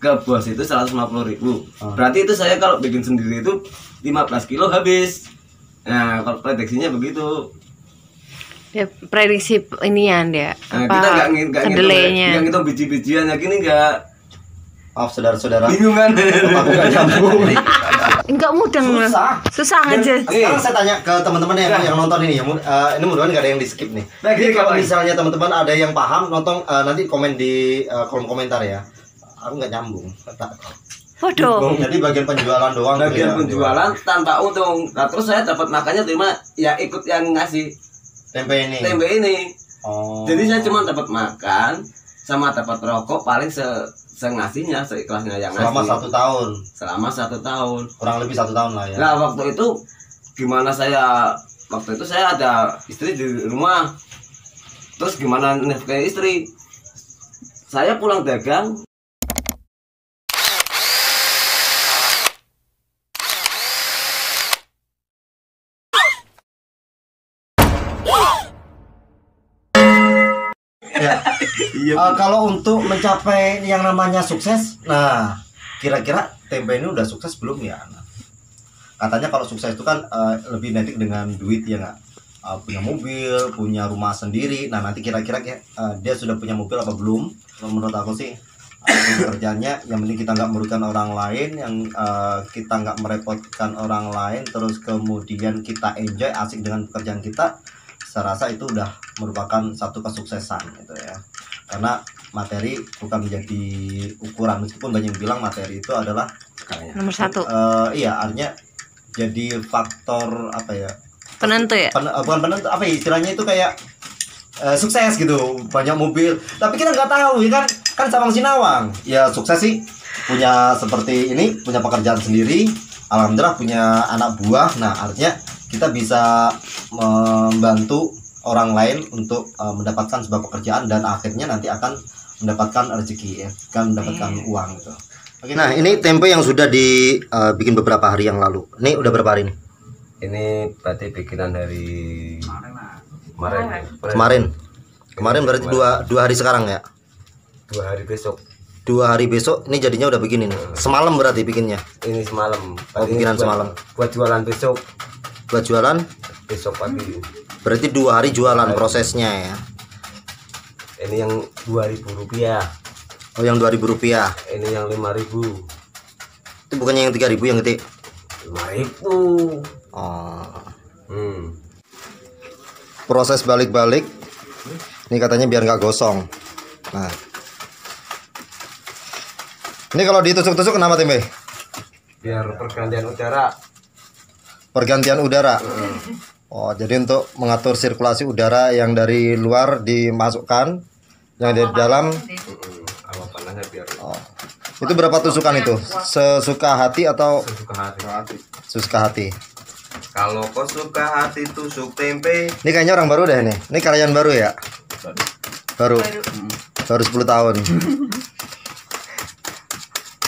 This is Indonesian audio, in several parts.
ke bos itu 150.000. Berarti itu saya kalau bikin sendiri itu 15 kilo habis. Nah, kalau prediksinya begitu. Ya, prediksi inian dia. Nah, kita nggak ngitung biji-bijiannya gini nggak. Maaf saudara-saudara. Bingung kan? Aku nggak nyambung. Enggak mudah. Susah aja. Sekarang saya tanya ke teman-teman yang nonton ini ya. Ini mudah-mudahan nggak ada yang di skip nih. Jadi kalau misalnya teman-teman ada yang paham nonton, nanti komen di kolom komentar ya. Aku nggak nyambung. Waduh. Jadi bagian penjualan doang. Bagian penjualan tanpa untung. Nah, terus saya dapat makannya cuma ya ikut yang ngasih tempe ini. Oh. Jadi saya cuma dapat makan sama dapat rokok paling sengasihnya, seikhlasnya yang selama ngasih. 1 tahun. Selama 1 tahun. Kurang lebih 1 tahun lah ya. Nah, waktu itu saya ada istri di rumah. Terus gimana nafkahin istri? Saya pulang dagang. Ya. Kalau untuk mencapai yang namanya sukses, nah kira-kira tempe ini udah sukses belum ya? Nah, katanya kalau sukses itu kan lebih identik dengan duit ya nggak? Punya mobil, punya rumah sendiri. Nah nanti kira-kira dia sudah punya mobil apa belum? Menurut aku sih kerjanya yang penting kita nggak merugikan orang lain, yang kita nggak merepotkan orang lain, terus kemudian kita enjoy asik dengan pekerjaan kita. Saya rasa itu udah merupakan satu kesuksesan gitu ya, karena materi bukan menjadi ukuran, meskipun banyak yang bilang materi itu adalah nomor 1. Iya, artinya jadi faktor apa ya, penentu ya, bukan penentu, apa ya, istilahnya itu kayak sukses gitu, banyak mobil, tapi kita nggak tahu ya kan Sabang Sinawang ya sukses sih, punya seperti ini, punya pekerjaan sendiri, alhamdulillah punya anak buah. Nah artinya kita bisa membantu orang lain untuk mendapatkan sebuah pekerjaan dan akhirnya nanti akan mendapatkan rezeki ya, kan mendapatkan uang gitu. Oke, nah ini tempe yang sudah dibikin beberapa hari yang lalu. Ini udah berapa hari nih? Ini berarti bikinan dari Kemarin berarti dua hari sekarang ya? 2 hari besok. 2 hari besok ini jadinya udah begini nih. Semalam berarti bikinnya? Ini semalam. Oh, bikinan semalam. Buat jualan besok. Buat jualan besok pagi. Berarti 2 hari jualan prosesnya ya. Ini yang Rp2.000. Oh, yang Rp2.000. Ini yang Rp5.000. Itu bukannya yang 3.000 yang gede? Rp5.000. Oh. Proses balik-balik. Ini katanya biar nggak gosong. Nah. Ini kalau ditusuk-tusuk kenapa tempe? Biar pergantian udara. Pergantian udara. Oh, jadi untuk mengatur sirkulasi udara yang dari luar dimasukkan, yang dari dalam. Awal panasnya biar. Oh. Itu berapa tusukan itu? Sesuka hati atau? Sesuka hati. Sesuka hati. Kalau kau suka hati tusuk tempe. Ini kayaknya orang baru deh nih. Ini karyawan baru ya? Baru 10 tahun.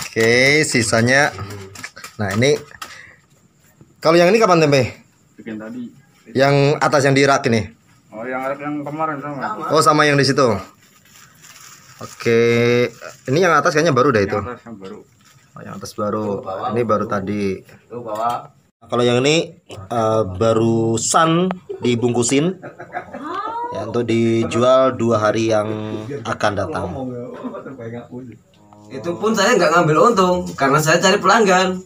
Oke, sisanya. Nah ini, kalau yang ini kapan tempe? Bikin tadi. Yang atas yang di rak ini? Oh, yang kemarin sama. Oh, sama yang di situ. Oke, ini yang atas kayaknya baru dah itu. Yang atas yang baru. Oh, yang atas baru. Ini baru tadi. Tuh bawa. Kalau yang ini barusan dibungkusin ya, untuk dijual 2 hari yang akan datang. Itu pun saya nggak ngambil untung karena saya cari pelanggan.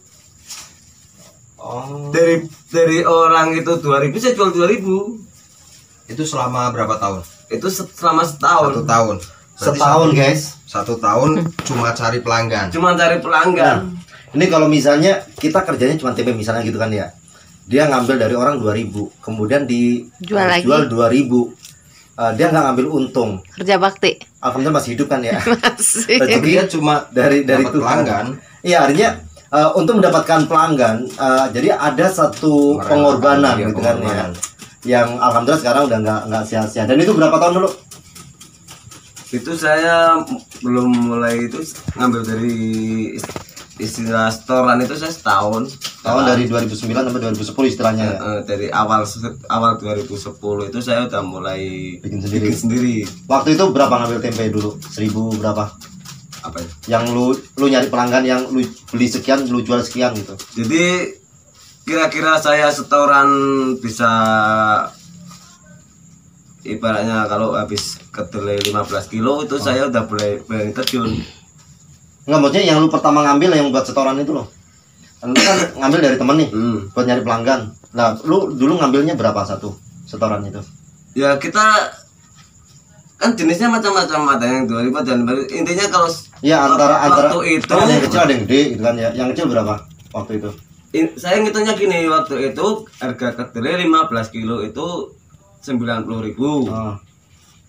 Oh. Dari orang itu 2.000 saya jual 2.000. Itu selama berapa tahun? Itu selama setahun. 1 tahun. Setahun guys. 1 tahun cuma cari pelanggan. Cuma cari pelanggan. Nah, ini kalau misalnya kita kerjanya cuma tempe misalnya gitu kan ya, dia ngambil dari orang 2.000, kemudian Jual lagi. 2.000, dia nggak ngambil untung. Kerja bakti. Alhamdulillah masih hidup kan ya. Masih. Rezeki Dia cuma dari dapat itu pelanggan. Iya, artinya untuk mendapatkan pelanggan, jadi ada satu pengorbanan gitu kan ya, yang alhamdulillah sekarang udah nggak sia-sia. Dan itu berapa tahun dulu? Itu saya belum mulai itu ngambil dari istilah setoran itu saya setahun. Tahun dari 2009 sampai 2010 istilahnya ya. Dari awal 2010 itu saya udah mulai Bikin sendiri. sendiri. Waktu itu berapa ngambil tempe dulu? 1.000 berapa? Apa ya? Yang lu nyari pelanggan yang lu beli sekian, lu jual sekian gitu. Jadi kira-kira saya setoran bisa ibaratnya kalau habis kedelai 15 kilo itu saya udah boleh terjun. Enggak, maksudnya yang lu pertama ngambil yang buat setoran itu loh. Lu kan ngambil dari temen nih buat nyari pelanggan. Nah, lu dulu ngambilnya berapa satu setoran itu? Ya kita kan jenisnya macam-macam, ada yang 2000 dan intinya kalau Ya antara waktu itu kan yang kecil ada yang gede gitu kan ya. Yang kecil berapa waktu itu? saya ngitungnya gini, waktu itu harga kedelai 15 kilo itu 90.000.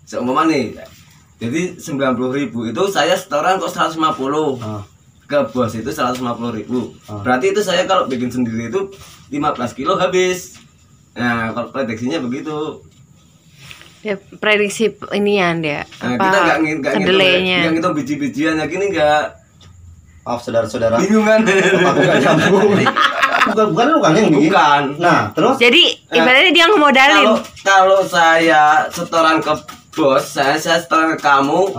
Seumpama nih, jadi 90.000 itu saya setoran kok 150. Ke bos itu 150.000. Berarti itu saya kalau bikin sendiri itu 15 kilo habis. Nah, kalau prediksinya begitu. Ya prediksi inian dia. Nah, Apa kita nggak kedelainya. ngitung biji-bijiannya gini nggak. Maaf saudara-saudara. Bingung kan? Aku nggak nyambung. bukan lu kan yang bikin. Bukan. Nah, terus Jadi ibaratnya dia ngemodalin. Kalau saya setoran ke bos, saya setoran ke kamu,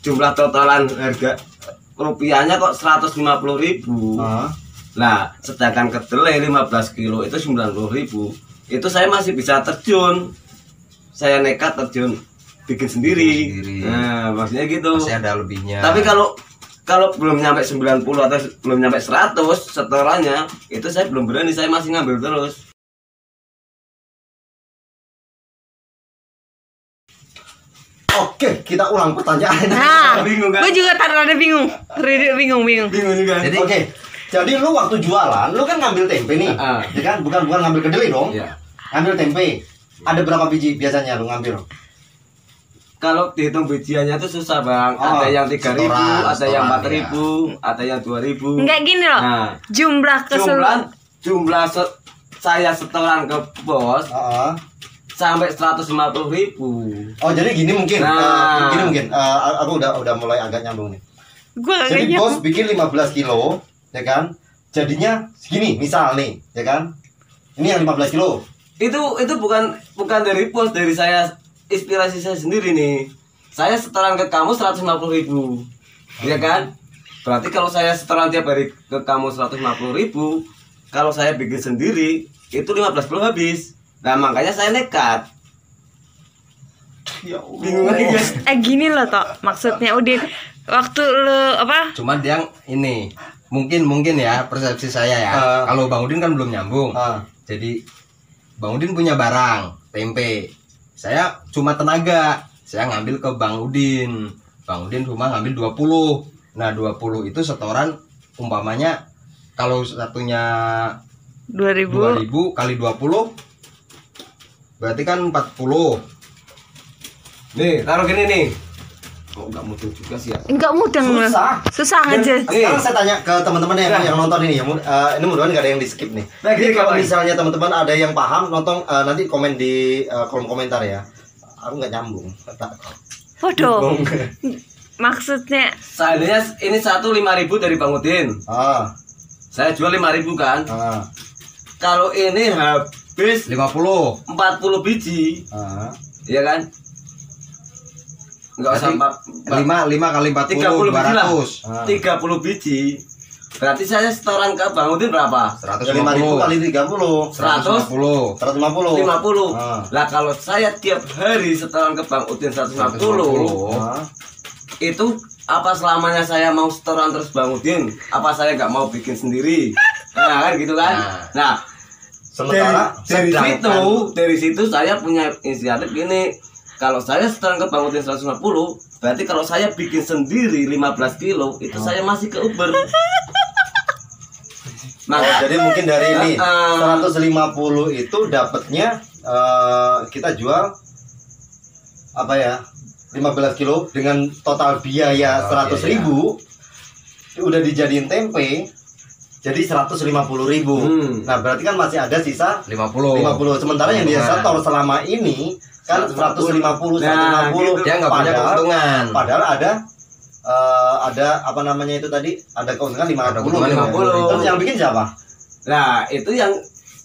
jumlah totalan harga rupiahnya kok 150.000. Nah, sedangkan kedelai 15 kilo itu 90.000. Itu saya masih bisa terjun. Saya nekat terjun bikin sendiri. Nah, maksudnya gitu. Masih ada lebihnya. Tapi kalau belum nyampe 90 atau belum nyampe 100 setorannya, itu saya belum berani, saya masih ngambil terus. oke, kita ulang pertanyaan. Nah, Bingung kan? gue juga rada bingung. Bingung. Bingung juga. Jadi Oke. Jadi lu waktu jualan, lu kan ngambil tempe nih. Ya kan? Bukan ngambil kedelai dong. Iya. Ngambil tempe. Ada berapa biji biasanya lu ngambil? Kalau dihitung bijiannya tuh susah, Bang. Ada yang 3.000, ada yang 4.000, ada yang 2.000. Enggak gini loh. Nah, Jumlah keseluruhan. saya setoran ke bos sampai 150.000. Oh, jadi gini mungkin. Nah. Aku udah mulai agak nyambung nih. Gue Jadi kayaknya. bos bikin 15 kilo, ya kan? Jadinya segini, misal nih, ya kan? Ini yang 15 kilo. Itu bukan dari bos, dari saya, inspirasi saya sendiri nih. Saya setoran ke kamu 150.000, ya kan? Berarti kalau saya setoran tiap hari ke kamu 150.000, kalau saya bikin sendiri itu 15 kilo habis. Nah, makanya saya nekat. Ya Bingung lagi guys. Gini loh Tok. Maksudnya Udin, waktu lu apa? cuma dia ini mungkin ya persepsi saya ya. Kalau Bang Udin kan belum nyambung. Jadi Bang Udin punya barang tempe. Saya cuma tenaga. Saya ngambil ke Bang Udin. Bang Udin cuma ngambil 20. Nah, 20 itu setoran umpamanya kalau satunya 2000. 2000 kali 20 berarti kan 40. Nih, taruh gini nih. Kok nggak mudah juga sih ya? Enggak mudeng. Susah aja. Sekarang saya tanya ke teman-teman yang nonton ini ya. Ini mudah-mudahan nggak ada yang di skip nih. Nah, Jadi gini, kalau Bang. misalnya teman-teman ada yang paham nonton, nanti komen di kolom komentar ya. Aku nggak nyambung. Bodoh. Maksudnya Seandainya ini satu 5.000 dari Bang Udin. Saya jual 5.000 kan. Kalau ini habis 50. 40 biji, iya kan? Enggak usah 5 kali 40 30 biji lah. 200. 30 biji. Berarti saya setoran ke Bang Udin berapa? 5.000 150 kali 30. 150. 150. 50. Lah kalau saya tiap hari setoran ke Bang Udin 150, itu apa selamanya saya mau setoran terus Bang Udin? Apa saya nggak mau bikin sendiri? Nah, kan gitu kan? Nah, Sementara dari situ saya punya inisiatif gini. Kalau saya setoran ke Bang Udin 150, berarti kalau saya bikin sendiri 15 kilo, itu saya masih ke Uber. jadi mungkin dari ini 150 itu dapatnya kita jual apa ya 15 kilo dengan total biaya 100.000 udah dijadiin tempe jadi 150.000. Nah berarti kan masih ada sisa 50. Sementara yang dia setor selama ini kan 150 150. Dia nggak punya keuntungan. Padahal ada apa namanya itu tadi ada keuntungan 50. Terus yang bikin siapa? Nah itu yang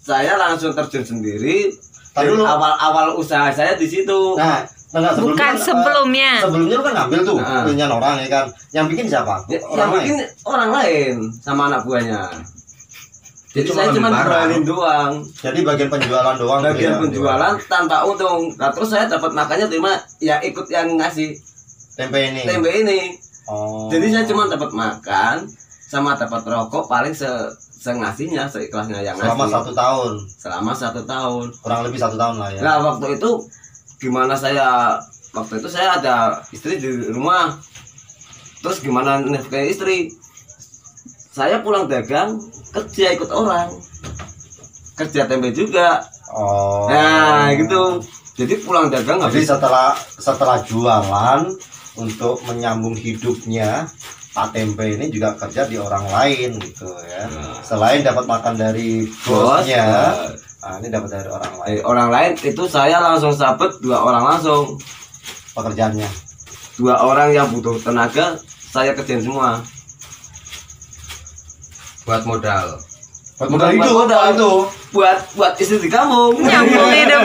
saya langsung terjun sendiri. Tadi dulu. Awal usaha saya di situ. Nah Enggak, Bukan sebelumnya. Sebelumnya lu kan ngambil tuh Nah. punya orang ya kan. Yang bikin siapa? Yang bikin orang lain sama anak buahnya. Jadi Cuma saya ambil cuma barang. jualin doang. Jadi bagian penjualan doang. Bagian gitu ya? penjualan tanpa untung. Nah, terus saya dapat makannya terima ya ikut yang ngasih Tempe ini. tempe ini. Oh. Jadi saya cuma dapat makan sama dapat rokok paling sengasihnya, seikhlasnya yang selama ngasih. 1 tahun. Selama 1 tahun. Kurang lebih 1 tahun lah ya. Nah, waktu itu gimana waktu itu saya ada istri di rumah. Terus gimana nafkahin istri? Saya pulang dagang, kerja ikut orang. Kerja tempe juga. Oh. Nah, gitu. Jadi pulang dagang Jadi habis setelah jualan untuk menyambung hidupnya, Pak Tempe ini juga kerja di orang lain gitu ya. Selain dapat makan dari bosnya, nah, ini dapat dari orang lain orang lain itu saya langsung sabet 2 orang langsung. pekerjaannya. 2 orang yang butuh tenaga saya kerjain semua. Buat modal. Modal hidup itu. Buat istri di kampung. Nyambung hidup.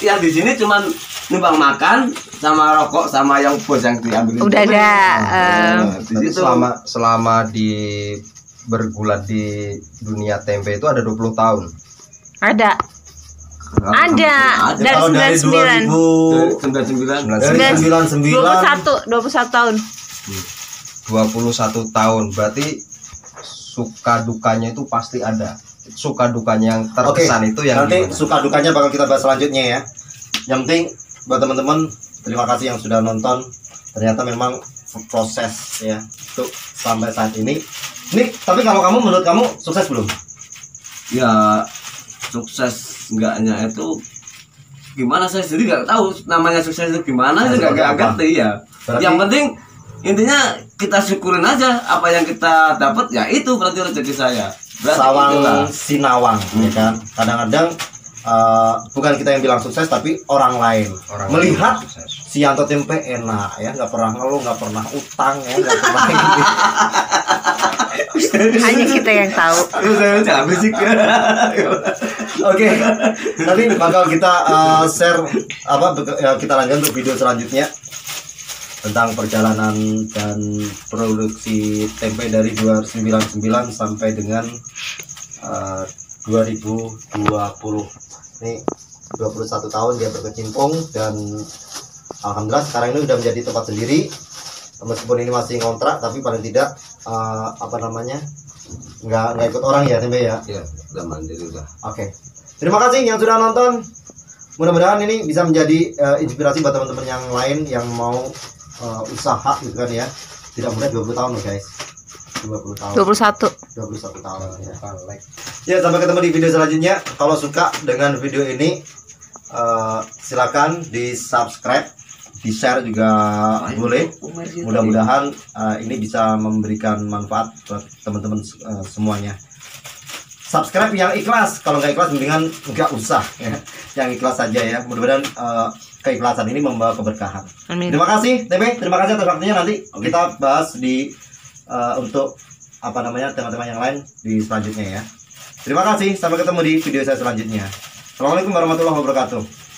yang di sini cuman numpang makan sama rokok sama yang bos yang diambil. Udah ada. Di Tapi situ. selama di bergulat di dunia tempe itu ada 20 tahun. Ada. Ada. Dari Kalau dari 99. 99. dari 99 21 tahun. 21 tahun. Berarti suka dukanya itu pasti ada. Suka dukanya yang terkesan itu yang nanti gimana? suka dukanya bakal kita bahas selanjutnya ya. Yang penting buat teman-teman, terima kasih yang sudah nonton. Ternyata memang proses ya untuk sampai saat ini. Ini tapi kalau kamu, menurut kamu sukses belum? Ya sukses enggaknya itu gimana, saya sendiri nggak tahu namanya sukses itu gimana, Nah, saya seperti nggak apa? ngerti ya. Berarti- Yang penting intinya kita syukurin aja apa yang kita dapat, ya itu berarti rezeki saya. Berarti Sawang itulah. sinawang ya kan. Kadang-kadang bukan kita yang bilang sukses tapi orang lain Orang melihat sukses. si Yanto Tempe enak ya, nggak pernah ngeluh, nggak pernah utang ya, nggak pernah ini. Hanya kita yang tahu. Saya jangan berisik. Oke, nanti bakal kita share kita lanjutkan untuk video selanjutnya tentang perjalanan dan produksi tempe dari 299 sampai dengan 2020. Ini 21 tahun dia berkecimpung dan alhamdulillah sekarang ini udah menjadi tempat sendiri. Meskipun ini masih ngontrak tapi paling tidak nggak ikut orang ya tempe ya. Ya, udah mandiri udah. Oke. Terima kasih yang sudah nonton. Mudah-mudahan ini bisa menjadi inspirasi buat teman-teman yang lain yang mau usaha gitu kan ya. Tidak mudah 20 tahun loh guys. 20 tahun. 21. 21 tahun ya. Ya, sampai ketemu di video selanjutnya. Kalau suka dengan video ini silakan di-subscribe, di-share juga boleh. Mudah-mudahan ini bisa memberikan manfaat buat teman-teman semuanya. Subscribe yang ikhlas, kalau nggak ikhlas mendingan nggak usah ya. Yang ikhlas saja ya. Mudah-mudahan keikhlasan ini membawa keberkahan. Amin. Terima kasih TP, terima kasih atas waktunya. Nanti kita bahas di untuk tema-tema yang lain di selanjutnya ya. Terima kasih, sampai ketemu di video saya selanjutnya. Assalamualaikum warahmatullahi wabarakatuh.